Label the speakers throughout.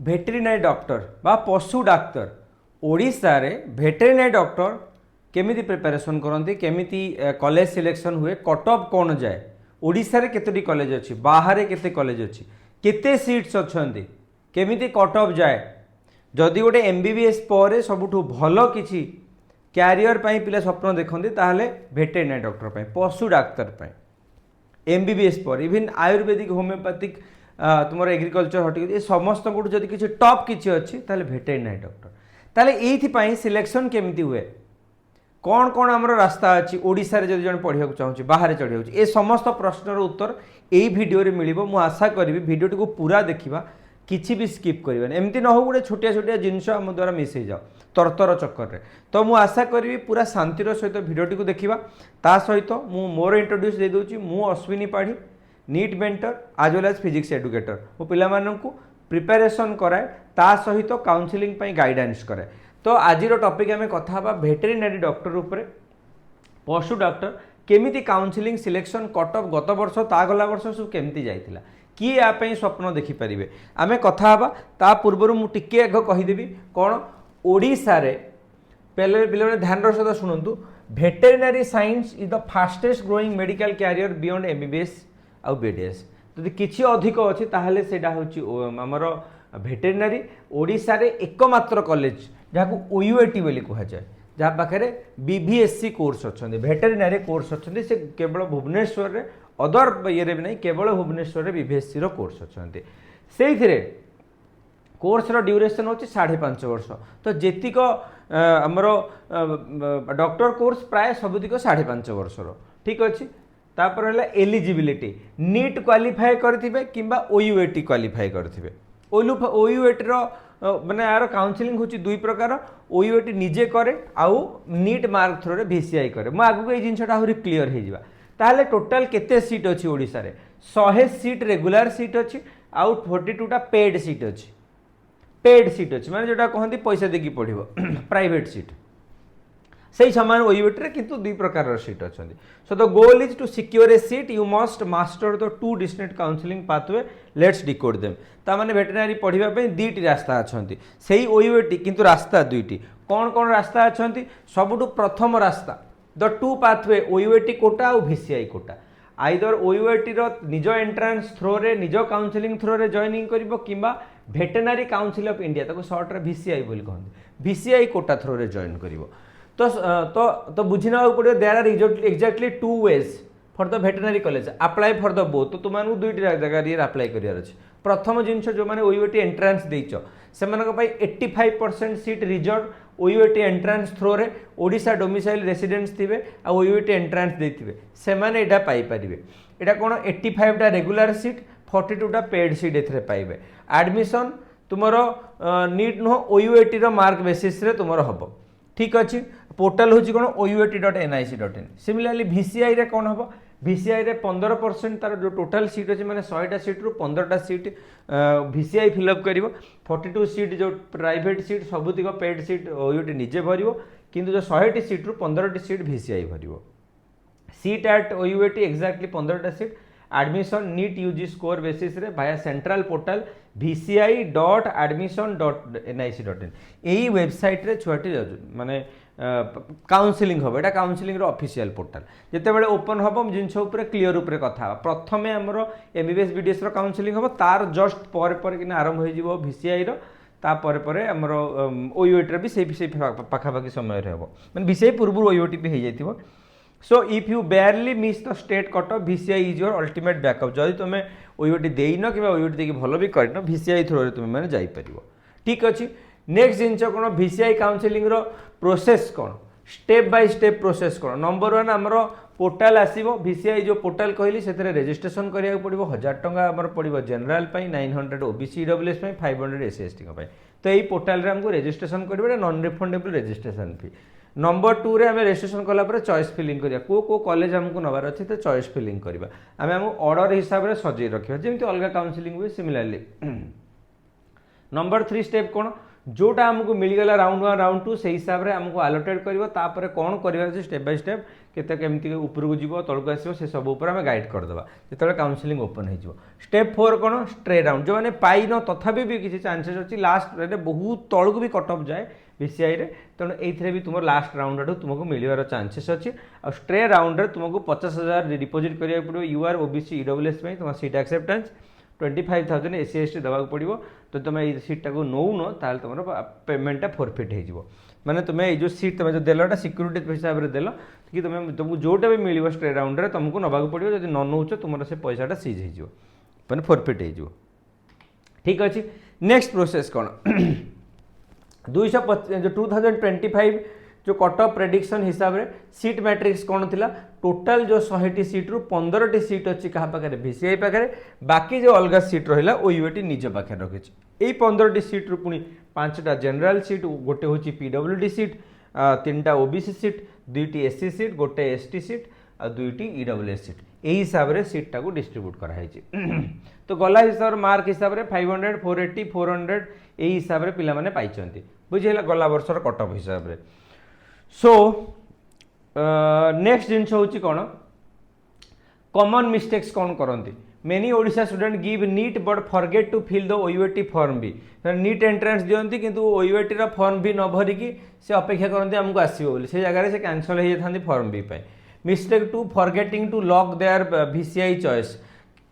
Speaker 1: भेटेरिनारी doctor बा पशु doctor Odisha रे भेटेरिनारी डॉक्टर केमिति प्रिपरेशन करती केमिति कॉलेज सिलेक्शन हुए कट ऑफ कौन जाए ओडिशा रे केतोटी कॉलेज अच्छी बाहर केते कॉलेज अच्छी केते सीट्स अच्छी केमिति कट ऑफ जाए जदि गोटे एमबीबीएस पर सबुठु भल किछि क्यारियर पिला स्वप्न देखते ताहले भेटेरिनारी डॉक्टर पाई पशु डाक्तर पाई एमबीबीएस पर इवन आयुर्वेदिक होमियोपैथिक तुम एग्रीकल्चर हर्टिकल्चर ये समस्त जदि किसी टॉप किसी अच्छी ताहले भेटेरिनारी डॉक्टर ताहले एइथि सिलेक्शन केमिति हुए कौन कौन आमर रास्ता अच्छी ओडिशा रे जदि जन पढ़िया चाहूँ बाहर चढ़ी हो ए समस्त प्रश्नर उत्तर यही भिडियो रे मिलिबो मु आशा करी भिडियोटी को पूरा देखा किसी भी स्किप करवानी एमती न हो गोटे छोटिया छोटिया जिनस आम द्वारा मिस हो जाओ तरतर चक्कर रे तो मु आशा करी पूरा शांतिर सहित भिडियोटी को देखा ता सहित मु मोर इंट्रोड्यूस दे दूची मु अश्विनी पाढ़ी नीट मेंटर आज वेल एज फिजिक्स एडुकेटर मो पिला माननकु प्रिपरेशन कराए ता सहित काउंसलिंग पई गाइडेंस कराए तो आज टॉपिक आम कथा हबा भेटेरिनारी डॉक्टर उपरे पशु डॉक्टर केमिति काउंसलिंग सिलेक्शन कट ऑफ गत वर्ष ता गला वर्ष सब केमिति जाइतिला किए या स्वप्न देखिपारे आम कथा हबा ता पूर्व मु टिके आग कहीदेवी कौन ओडिशा रे पहले पे ध्यान सहित शुणु veterinary science is the fastest growing medical career beyond MBBS आउ बीडीएस जदि किछि अधिक अच्छी ताहले सेटा होछि हमर भेटेरिनारी ओडिशा रे एकमात्र कॉलेज जहाँ ओयूएटी बोली कह जाए जहाँ पाखे बीभीएससी कोर्स अच्छा भेटेरिनारी कोर्स अच्छा से केवल भुवनेश्वर रे अदर ये भी नहीं केवल भुवनेश्वर रे बीभीएससी रो कोर्स अच्छा से कोर्स रो ड्यूरेशन होची 5.5 वर्ष तो जेतिक आमर डॉक्टर कोर्स प्राय सबुतिक 5.5 वर्ष ठीक अच्छे तापर है एलिजिबिलिटी नीट क्वालिफाई करथिबे किंबा ओयूएटी क्वालिफाई करथिबे ओयूएटी रो माने यार काउंसलिंग होची दुई प्रकार ओयूएटी निजे करे आउ नीट मार्क थ्रो रे भीसीआई करे मु आगु ए जिनसटा आहुरी क्लियर हे जिबा ताहले टोटल केते सीट अछि ओडिसा रे 100 सीट रेगुलर सीट अछि आउ 42 टा पेड सीट अछि माने जोटा कहंती पैसा देकी पढिबो प्राइवेट सीट से समान ओयूएटी रे किंतु दुई प्रकार सीट अच्छा so the goal is to secure a seat you must master the 2 distinct counselling pathway let's decode them ता माने वेटरनरी पढ़िबा पे दुईटी रास्ता अच्छी से ओयूएटी किंतु रास्ता दुईटी कौन कौन रास्ता अच्छी सबुठु प्रथम रास्ता द 2 पाथवे ओयूएटी कोटा और भीसीआई कोटा आइदर ओयूएटी रो निज एंट्रांस थ्रो रे निज काउंसलिंग थ्रो रे जॉइनिंग करिवो किंबा भेटेरिनरी काउंसिल ऑफ इंडिया ताको शॉर्ट रे भीसीआई बोली कहंदी भीसीआई कोटा थ्रो रे जॉइन करिवो तो तो तो बुझिना पड़े there are exactly 2 ways for the veterinary college apply for the both तो तुम दुईटी जगह अप्लाई करार अच्छे प्रथम जिनस जो मैंने ओयूएटी एंट्रांस देच से 85% seat reserve OUAT entrance through रे ओडिशा डोमिसाइल रेसिडेंट्स थिबे आ ओयूएटी एंट्रांस देथिबे से माने एटा पाई परिबे एटा कोन 85 टा रेगुलर सीट 42 टा पेड सीट एथरे पाइबे एडमिशन तुमरो नीट नो ओयूएटी रो मार्क बेसिस रे तुमरो हबो ठीक अच्छे पोर्टाल हूँ कौन ouet.nic.in सिमिलरली भीसीआई रे कौन हम भीसीआई रे 15% तार जो टोटाल सीट अच्छे मैंने 100टा सीट रू 15टा सीट भीसीआई फिलअप कर 42 सीट जो प्राइवेट सीट सबुतिक पेड सीट ओयूटी निजे भर किंतु जो 100टी सीट रू 15टी सीट भीसीआई भर सीट एट ओयूटी एक्जाक्टली 15टा seat admission NEET UG score basis रे भाया सेंट्रल पोर्टाल vci.admission.nic.in यही वेबसाइट रे छुआटी माने काउंसलिंग हम यहाँ काउंसलिंग ऑफिशियल पोर्टाल जिते बड़े ओपन हम जिनस क्लीयर उपरे कथा प्रथम आमर एमबीबीएस बीडीएस काउंसलिंग हम तार जस्ट पर कि आरंभ हो भीसीआई तापर आमर ओयूएटी भी से पाखापाखि समय हम मैंने भीसीआई पूर्व ओयूएटी भी हो जाइए so if you barely miss the state cut off VCI is your ultimate backup जदि तुम ओयूएटी देन कि ओयूएटी देखिए भल भी कर भीसीआई थ्रो रे तुम मैंने जापर ठीक अच्छे नेक्स्ट जिनस कौन भीसीआई काउंसलिंग प्रोसेस कौन स्टेप बाय स्टेप प्रोसेस कौन नंबर 1 आमर पोर्टाल आसो भीसीआई जो पोर्टाल कहली से रेजिस्ट्रेशन करा पड़ो 1000 टंका आमर पड़ो general 900 OBC WS 500 SC ST तो यही पोर्टाल आमको रेजिस्ट्रेशन करेंगे नॉन रिफंडेबल रेजिस्ट्रेशन फी नंबर 2 रे आमे रेजिस्ट्रेशन कला चॉइस फिलिंग करिया को कॉलेज हमको नबार अच्छे तो चॉइस फिलिंग करवा आमे हम ऑर्डर हिसाब से सजै रखा जमी अलग काउंसलिंग हुए सिमिलरली नंबर 3 स्टेप कौन जोटा आमको मिलगला राउंड 1 राउंड 2 से हिसाब से आमको आलोटेट कर कौन कर स्टेप बाय स्टेप केते केमती उपरको जीव तलक आसो से सब उपर आम गाइड करदेवा जो काउनसिलिंग ओपन हो स्टेप 4 कौन स्ट्रे राउंड जो मैंने पाइन तथापि भी किसी चांसेस अच्छी लास्ट बहुत तलक भी कट ऑफ जाए बीसीआई रे तेणु ये भी तुम लास्ट राउंड आठू तुमको मिलवार चांसेस अच्छी आ स्ट्रे राउंड रे तुमको 50,000 डिपोजिट करा पड़ो यूआर ओबीसी ईडब्ल्यूएस तुम सीट एक्सेप्टेंस 25,000 एससी एसटी देवाक पड़ो तो तुम ये सीटा को नौन ताल तुम पेमेंटा फोरफिट हो माने तुम्हें ये जो सीट तुम जो देलटा सिक्यूरीटी हिसाब से देल कि तुम तुमको जोटा भी मिल स्ट्रे राउंड रे तुमको नवाक पड़ो जब न नौच तुम से पैसाटा सीज हो मैंने फोरफिट हो ठीक अच्छे नेक्स्ट प्रोसेस कौन 2025 जो कट ऑफ प्रेडिक्शन हिसाब से सीट मैट्रिक्स कौन थिला टोटाल जो 100 सीट रु 15 सीट अच्छी क्या पाखे VCI पाखे बाकी जो अलग सीट रहा ओयूएटी निज पाखे रखी यही 15 सीट रु पुणी 5टा जनरल सीट गोटे हूँ PWD सीट 3टा OBC सीट 2टी SC सीट गोटे ST सीट और 2टी EWS सीट यही हिसाब से सीटा को डिस्ट्रीब्यूट कराई तो गला हिसाब मार्क हिसाब से 500 480 400 यही हिसाब से पिला माने पाइछंती बुझेला गला वर्षर कट ऑफ हिसाब से सो नेक्स्ट जिनस हूँ कौन कॉमन मिस्टेक्स कौन करती many Odisha student give NEET but forget to fill the OUAT form भी नीट एंट्रेंस दिखती किंतु ओयूएटी फॉर्म भी न भरिकी से अपेक्षा करते आमको आसो से जगह से कैंसल हो जाती फॉर्म भी mistake two forgetting to lock their VCI choice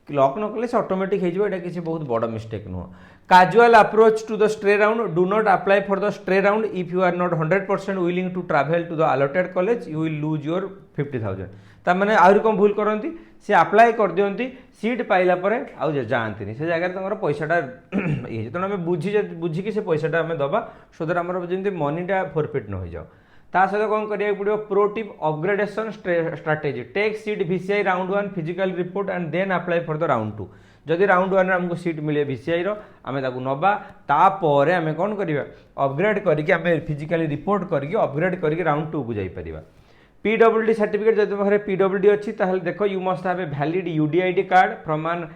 Speaker 1: lock न कले से ऑटोमेटिक हो किसी बहुत बड़ मिस्टेक नुह casual approach to the stray round do not apply for the stray round if you are not 100% willing to travel to the allotted college you will lose your 50,000 तार आहरी कौन भूल करती सी अप्लाई कर दियंती सीट पाइला परे आउ जाती से जगह पैसाटा ये तेणु आम बुझिकी से पैसाटा आम दबा सो दैट आम जमी मनीटा फोरफिट न हो जाओ ता सहित कौन करा पड़ो pro tip upgradation strategy take seat VCI round 1 physical report and then apply for the round 2 जदि राउंड 1 आमको सीट मिले VCI आम नवा तापर आम कौन करवा अपग्रेड करके फिजिकली रिपोर्ट करके अपग्रेड करके राउंड 2 को जापर PWD सर्टिफिकेट जब तुम PWD अच्छी देख you must have a valid UDID card from an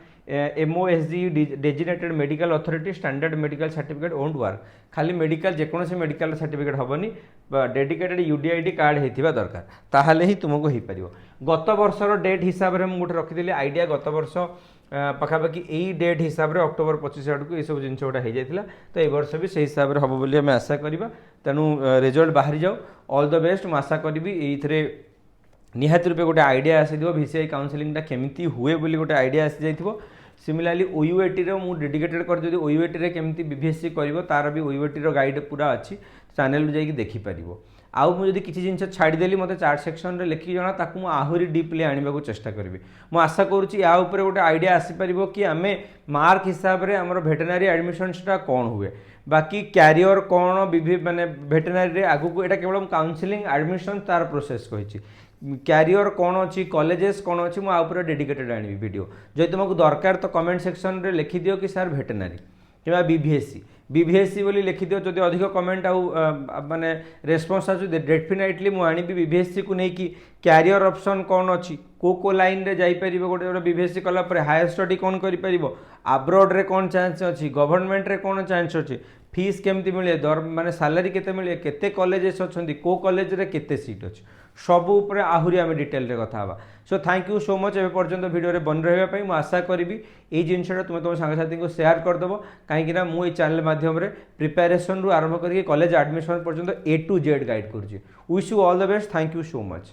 Speaker 1: MOSG designated medical authority standard medical certificate won't work खाली मेडिकल जेकोसी मेडिकल सर्टिफिकेट हेनी डेडिकेटेड UDID कार्ड होता दरकार ताहले ही तुमको हो पार गत वर्षर डेट हिसाब से मुझे रखीदी आइडिया गत वर्ष पाखापाखि यही डेट हिसाब से अक्टोबर 25 आड़ को सब जिन गुड़ा हो जाता तो ये वर्ष भी से हिसाब से हम बोली आम आशा करवा तेणु रिजल्ट बाहरी जाओ ऑल द बेस्ट मैं आशा करी ये निहाती रूपे गोटे आइडिया आसी VCI काउनसिलिंगटा केमती हुए बोली गोटे आइडिया आसी जाइथिबो सिमिलारली ओयूएटी रो मु डेडिकेटेड कर जदि ओयूएटी रे केमती बीभीएससी करिवो तार भी ओयूएटी रो गाइड पूरा अच्छी चैनल जाइए देखि पारिबो आउ मुझे किसी जिन छाड़देली मत चार्ट सेक्शन रे लिखि जना ताकू मु आहुरी डीपली आनिबा को चेष्टा करबी मु आशा करूची या ऊपर गोटे आइडिया आसी पारिबो कि आमे मार्क हिसाब रे हमर वेटरनरी एडमिशनटा कौन हुए बाकी कैरियर कौन माने वेटरनरी रे आगु को एटा केवल काउंसलिंग एडमिशन तार प्रोसेस कहिछि कैरियर कौन अच्छी कॉलेजेस कौन अच्छी मुझे डेडिकेटेड आनी वीडियो जो तुमको दरकार तो कमेंट सेक्शन रे लिखि दियो कि सर वेटरनरी कि बीभीएससी बोली लिखि दियो जदि अधिक कमेंट आउ माने रेस्पॉन्स आसु डेफिनेटली मु आनी बीभीएससी को लेकिन कैरियर ऑप्शन कौन अच्छी को लाइन रे जाई परिबो गोटे बीभीएससी कला पर हायर स्टडी कौन करि परिबो अब्रॉड रे कौन चांस अच्छी गवर्नमेंट रे कौन चांस अच्छी फीस केमती मिले दर माने सैलरी केते मिले केते कॉलेजेस अच्छी को कॉलेज रे केते सीट अच्छी सब उपर आहुरी आम डिटेल रे कथा हवा so thank you so much एवं पर्यंत वीडियो बन रही मुझे आशा करी ये जिनसा तुम तुम सांगसाथी को शेयर करदेव कहीं मुझे चैनल माध्यम प्रिपेरेसन रु आरंभ करके कॉलेज एडमिशन पर्यंत A to Z गाइड करुँच wish you all the best thank you so much.